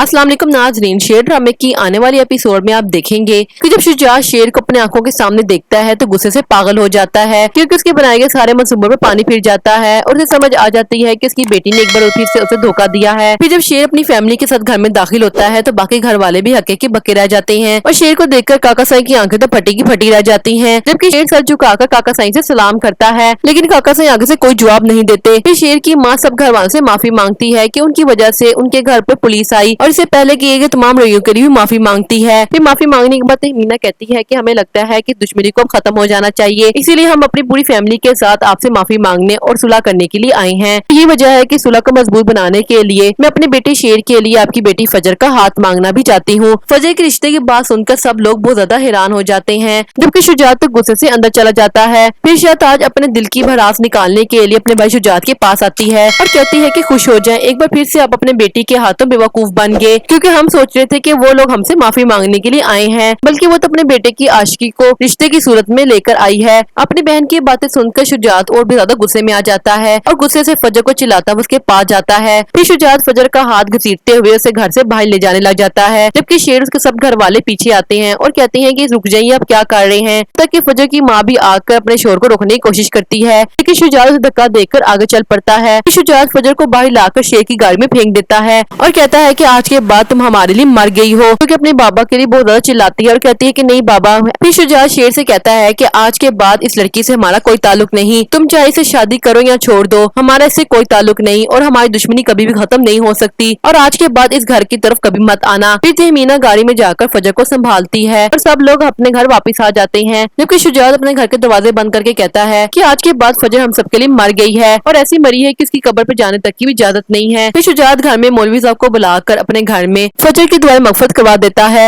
अस्सलाम वालेकुम नाज़रीन, शेर ड्रामे की आने वाली एपिसोड में आप देखेंगे कि जब शुजा शेर को अपने आंखों के सामने देखता है तो गुस्से से पागल हो जाता है क्योंकि उसके बनाए गए सारे मंसूबों में पानी फिर जाता है और उसे समझ आ जाती है कि उसकी बेटी ने एक बार फिर से उसे धोखा दिया है। फिर जब शेर अपनी फैमिली के साथ घर में दाखिल होता है तो बाकी घर वाले भी हक्के के बक्के रह जाते हैं और शेर को देखकर काका साई की आंखें तो फटी की फटी रह जाती हैं। जबकि शेर सर झुकाकर काका साई से सलाम करता है लेकिन काका साई आगे से कोई जवाब नहीं देते। फिर शेर की माँ सब घर वालों से माफी मांगती है कि उनकी वजह से उनके घर पर पुलिस आई और इससे पहले किए गए तमाम रवैयों के लिए भी माफी मांगती है। फिर माफी मांगने के बाद मीना कहती है कि हमें लगता है कि दुश्मनी को खत्म हो जाना चाहिए, इसीलिए हम अपनी पूरी फैमिली के साथ आपसे माफी मांगने और सुलह करने के लिए आए हैं। ये वजह है कि सुलह को मजबूत बनाने के लिए मैं अपने बेटे शेर के लिए आपकी बेटी फजर का हाथ मांगना भी चाहती हूँ। फजर के रिश्ते की बात सुनकर सब लोग बहुत ज्यादा हैरान हो जाते हैं जबकि शुजात तो गुस्से से अंदर चला जाता है। फिर शहताज अपने दिल की भड़ास निकालने के लिए अपने भाई शुजात के पास आती है और कहती है कि खुश हो जाएं, एक बार फिर से आप अपने बेटी के हाथों बेवकूफ बन गए क्योंकि हम सोच रहे थे कि वो लोग हमसे माफी मांगने के लिए आए हैं, बल्कि वो तो अपने बेटे की आशिकी को रिश्ते की सूरत में लेकर आई है। अपनी बहन की बातें सुनकर शुजात और भी ज्यादा गुस्से में आ जाता है और गुस्से से फजर को चिल्लाता हुआ उसके पास जाता है। फिर शुजात फजर का हाथ घसीटते हुए उसे घर से बाहर ले जाने लग जाता है जबकि शेर उसके सब घर वाले पीछे आते हैं और कहते हैं कि रुक जाइए, आप क्या कर रहे हैं। ताकि फजर की माँ भी आकर अपने शोर को रोकने की कोशिश करती है लेकिन शुजात उसे धक्का देकर आगे चल पड़ता है। फिर शुजात फजर को बाहर लाकर शेर की गाड़ी में फेंक देता है और कहता है कि आज के बाद तुम हमारे लिए मर गई हो, क्योंकि अपने बाबा के लिए बहुत ज्यादा चिल्लाती है और कहती है कि नहीं बाबा। फिर शुजात शेर से कहता है कि आज के बाद इस लड़की से हमारा कोई ताल्लुक नहीं, तुम चाहे इसे शादी करो या छोड़ दो, हमारा इससे कोई ताल्लुक नहीं और हमारी दुश्मनी कभी भी खत्म नहीं हो सकती और आज के बाद इस घर की तरफ कभी मत आना। फिर तहमीना गाड़ी में जाकर फजर को संभालती है और सब लोग अपने घर वापस आ जाते हैं जबकि शुजात अपने घर के दरवाजे बंद करके कहता है कि आज के बाद फजर हम सबके लिए मर गई है और ऐसी मरी है कि इसकी कब्र पर जाने तक की भी इजाजत नहीं है। फिर शुजात घर में मौलवी साहब को बुलाकर अपने घर में फजर की दुआ मगफरत करवा देता है।